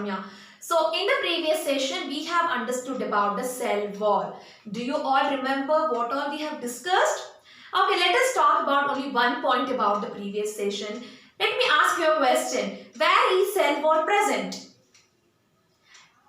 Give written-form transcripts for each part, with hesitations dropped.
Ramya. So in the previous session we have understood about the cell wall. Do you all remember what all we have discussed? Okay, let us talk about only one point about the previous session. Let me ask you a question. Where is cell wall present?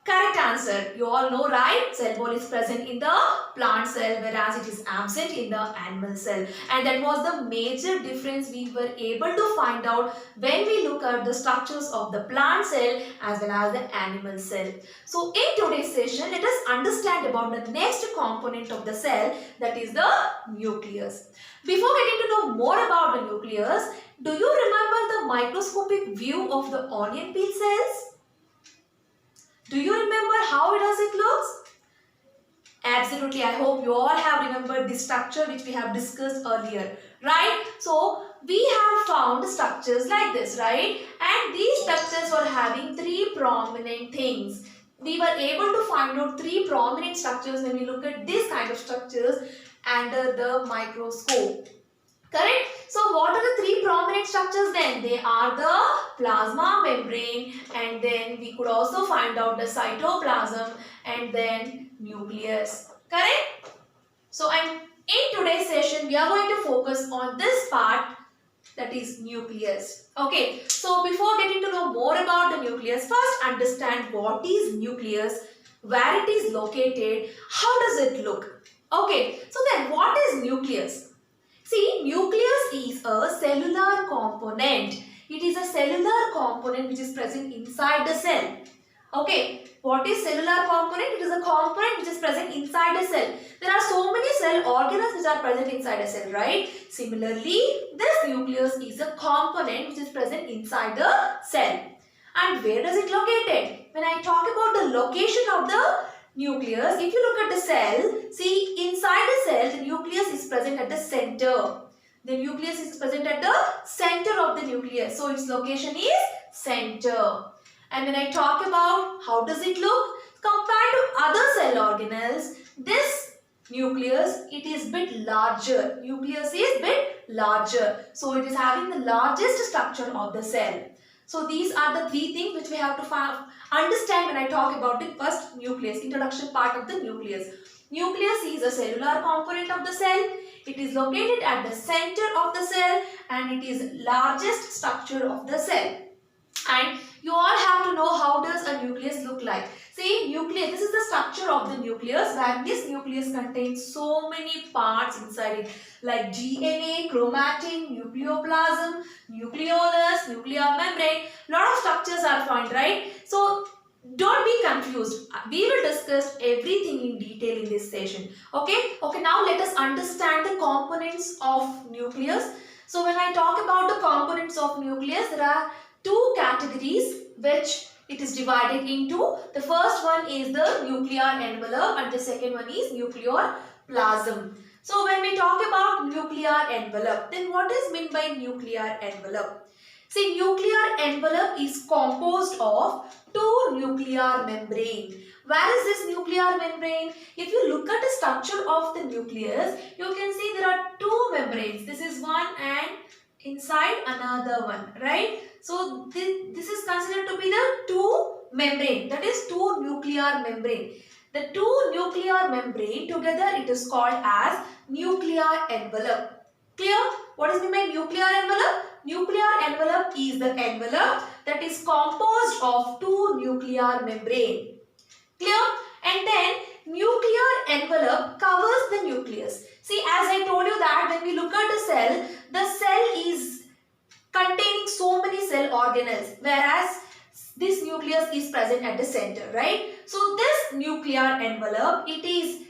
Correct answer. You all know, right? Cell wall is present in the plant cell, whereas it is absent in the animal cell. And that was the major difference we were able to find out when we look at the structures of the plant cell as well as the animal cell. So in today's session, let us understand about the next component of the cell, that is the nucleus. Before getting to know more about the nucleus, do you remember the microscopic view of the onion peel cells? Do you remember how does it look? Absolutely, I hope you all have remembered this structure which we have discussed earlier, right? So, we have found structures like this, right? And these structures were having three prominent things. We were able to find out three prominent structures when we look at this kind of structures under the microscope. Correct? So what are the three prominent structures then? They are the plasma membrane, and then we could also find out the cytoplasm, and then nucleus. Correct? So in today's session we are going to focus on this part, that is nucleus. Okay, so before getting to know more about the nucleus, first understand what is nucleus, where it is located, how does it look. Okay, so then what is nucleus? See, nucleus is a cellular component. It is a cellular component which is present inside the cell. Okay, what is cellular component? It is a component which is present inside a cell. There are so many cell organelles which are present inside a cell, right? Similarly, this nucleus is a component which is present inside the cell. And where is it located? When I talk about the location of the nucleus, if you look at the cell, see inside the cell, the nucleus is present at the center. The nucleus is present at the center of the nucleus. So its location is center. And when I talk about how does it look, compared to other cell organelles, this nucleus, it is bit larger. Nucleus is bit larger. So it is having the largest structure of the cell. So these are the three things which we have to understand when I talk about the first nucleus, introduction part of the nucleus. Nucleus is a cellular component of the cell. It is located at the center of the cell and it is largest structure of the cell. And you all have to know how does a nucleus look like. See, nucleus, this is the structure of the nucleus, where this nucleus contains so many parts inside it, like DNA, chromatin, nucleoplasm, nucleolus, nuclear membrane. Lot of structures are found, right? So don't be confused. We will discuss everything in detail in this session. Okay? Okay, now let us understand the components of nucleus. So when I talk about the components of nucleus, there are two categories which it is divided into. The first one is the nuclear envelope and the second one is nucleoplasm. So when we talk about nuclear envelope, then what is meant by nuclear envelope? See, nuclear envelope is composed of two nuclear membrane. Where is this nuclear membrane? If you look at the structure of the nucleus, you can see there are two membranes. This is one and inside another one, right? So this is considered to be the two membrane, that is two nuclear membrane. The two nuclear membrane together it is called as nuclear envelope. Clear? What is meant by nuclear envelope? Nuclear envelope is the envelope that is composed of two nuclear membrane. Clear? And then nuclear envelope covers the nucleus. See, as I told you that when we look at the cell is containing so many cell organelles, whereas this nucleus is present at the center, right? So this nuclear envelope, it is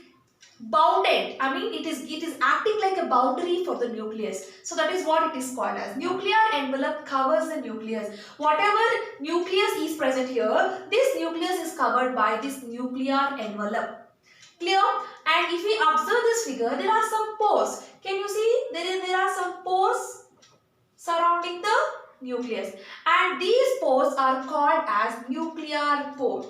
bounded. I mean, it is acting like a boundary for the nucleus. So that is what it is called as. Nuclear envelope covers the nucleus. Whatever nucleus is present here, this nucleus is covered by this nuclear envelope. Clear? And if we observe this figure, there are some pores. Can you see? There are some pores surrounding the nucleus, and these pores are called as nuclear pore.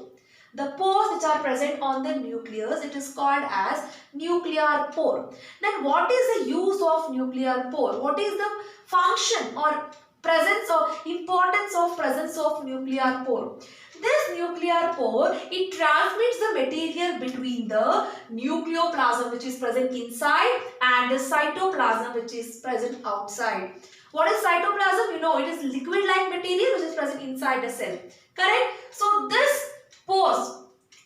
The pores which are present on the nucleus, it is called as nuclear pore. Then what is the use of nuclear pore? What is the function or presence or importance of presence of nuclear pore? This nuclear pore, it transmits the material between the nucleoplasm which is present inside and the cytoplasm which is present outside. What is cytoplasm? You know, it is liquid-like material which is present inside the cell. Correct? So this pores,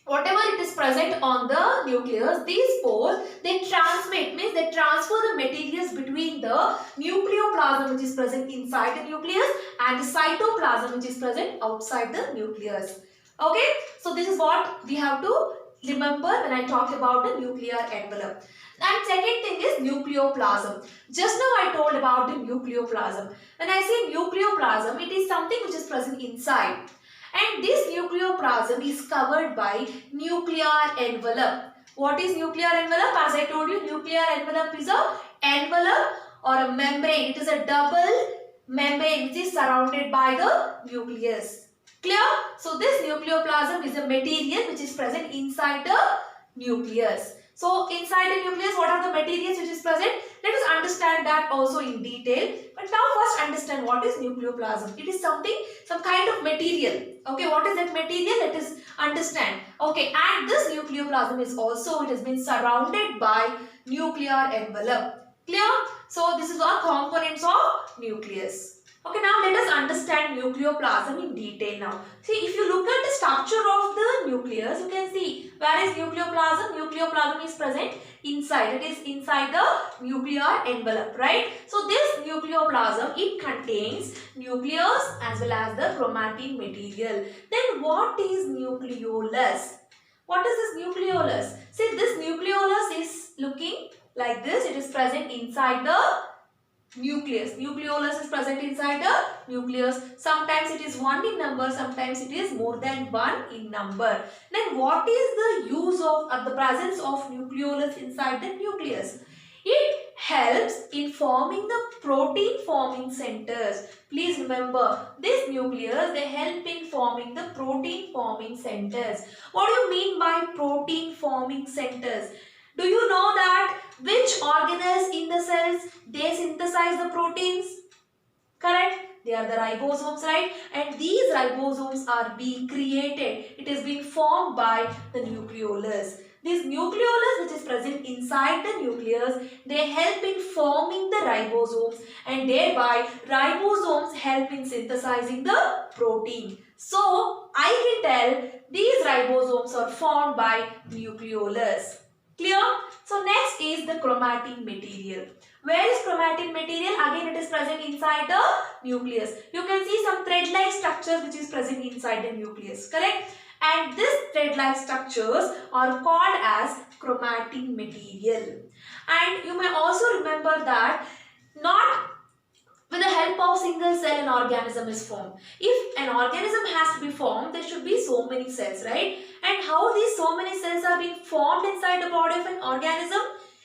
whatever it is present on the nucleus, these pores, they transmit, means they transfer the materials between the nucleoplasm which is present inside the nucleus and the cytoplasm which is present outside the nucleus. Okay, so this is what we have to remember when I talk about the nuclear envelope. And second thing is nucleoplasm. Just now I told about the nucleoplasm. When I say nucleoplasm, it is something which is present inside. And this nucleoplasm is covered by nuclear envelope. What is nuclear envelope? As I told you, nuclear envelope is a envelope or a membrane. It is a double membrane which is surrounded by the nucleus. Clear? So this nucleoplasm is a material which is present inside the nucleus. So inside the nucleus, what are the materials which is present? Let us understand that also in detail. But now first understand what is nucleoplasm. It is something, some kind of material. Okay, what is that material? Let us understand. Okay, and this nucleoplasm is also, it has been surrounded by nuclear envelope. Clear? So this is all components of nucleus. Okay, now let us understand nucleoplasm in detail now. See, if you look at the structure of the nucleus, you can see where is nucleoplasm? Nucleoplasm is present inside. It is inside the nuclear envelope, right? So this nucleoplasm, it contains nucleus as well as the chromatin material. Then what is nucleolus? What is this nucleolus? See, this nucleolus is looking like this. It is present inside the nucleus. Nucleolus is present inside the nucleus. Sometimes it is 1 in number, sometimes it is more than 1 in number. Then what is the use of the presence of nucleolus inside the nucleus? It helps in forming the protein forming centers. Please remember, this nucleus, they help in forming the protein forming centers. What do you mean by protein forming centers? Do you know that which organelles in the cells, they synthesize the proteins? Correct? They are the ribosomes, right? And these ribosomes are being created. It is being formed by the nucleolus. This nucleolus which is present inside the nucleus, they help in forming the ribosomes and thereby ribosomes help in synthesizing the protein. So, I can tell these ribosomes are formed by nucleolus. Clear? So next is the chromatin material. Where is chromatin material? Again, it is present inside the nucleus. You can see some thread-like structure which is present inside the nucleus. Correct? And these thread-like structures are called as chromatin material. And you may also remember that not with the help of single cell an organism is formed. If an organism has to be formed, there should be so many cells, right? And how these so many cells are being formed inside the body of an organism?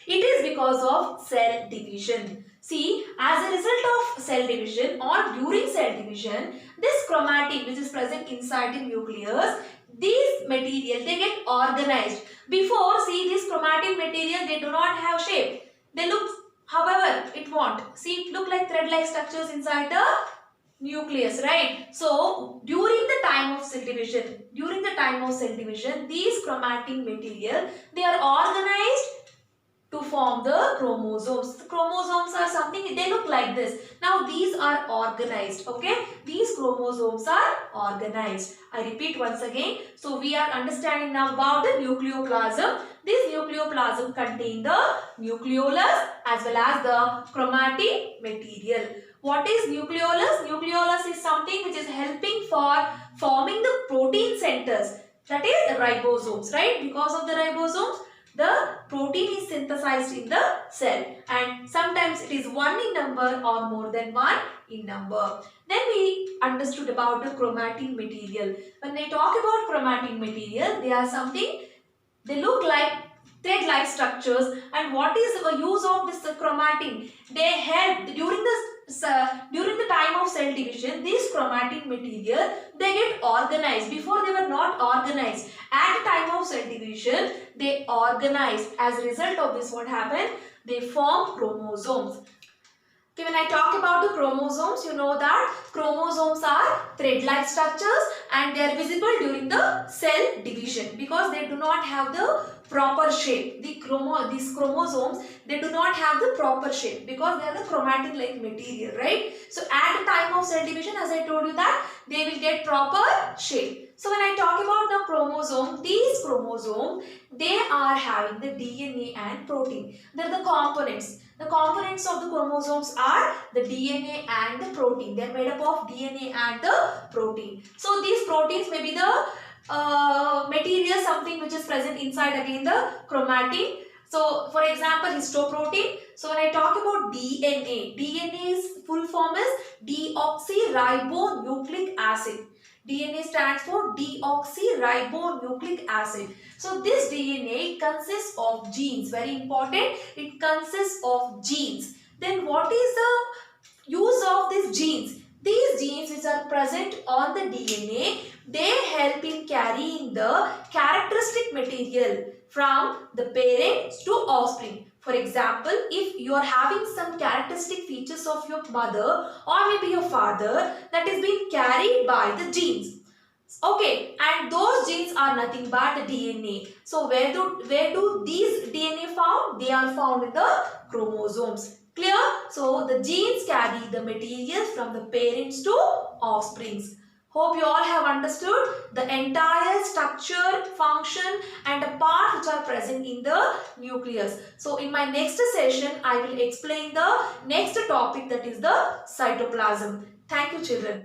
It is because of cell division. See, as a result of cell division or during cell division, this chromatin which is present inside the nucleus, these material, they get organized. Before, see, this chromatin material, they do not have shape. They look however it won't. See, it look like thread-like structures inside the nucleus, right? So, during the time of cell division, these chromatin material, they are organized to form the chromosomes. The chromosomes are something, they look like this. Now, these are organized, okay? These chromosomes are organized. I repeat once again. So, we are understanding now about the nucleoplasm. This nucleoplasm contains the nucleolus as well as the chromatin material. What is nucleolus? Nucleolus is something which is helping for forming the protein centers. That is the ribosomes, right? Because of the ribosomes, the protein is synthesized in the cell. And sometimes it is 1 in number or more than 1 in number. Then we understood about the chromatin material. When they talk about chromatin material, they are something, they look like thread-like structures. And what is the use of this chromatin? They help during the time of cell division. These chromatin material, they get organized. Before they were not organized. At the time of cell division, they organized. As a result of this, what happened? They form chromosomes. Okay, when I talk about the chromosomes, you know that chromosomes are thread-like structures and they are visible during the cell division because they do not have the proper shape. These chromosomes, they do not have the proper shape because they are the chromatin-like material, right? So at the time of cell division, as I told you that, they will get proper shape. So when I talk about the chromosome, these chromosomes, they are having the DNA and protein. They are the components. The components of the chromosomes are the DNA and the protein. They are made up of DNA and the protein. So these proteins may be the material, something which is present inside again the chromatin. So for example, histoprotein. So when I talk about DNA, DNA's full form is deoxyribonucleic acid. DNA stands for deoxyribonucleic acid. So this DNA consists of genes. Very important. It consists of genes. Then what is the use of these genes? These genes which are present on the DNA, they help in carrying the characteristic material from the parents to offspring. For example, if you are having some characteristic features of your mother or maybe your father, that is being carried by the genes. Okay, and those genes are nothing but the DNA. So where do these DNA found? They are found in the chromosomes. Clear? So the genes carry the materials from the parents to offsprings. Hope you all have understood the entire structure, function and the part which are present in the nucleus. So in my next session, I will explain the next topic, that is the cytoplasm. Thank you, children.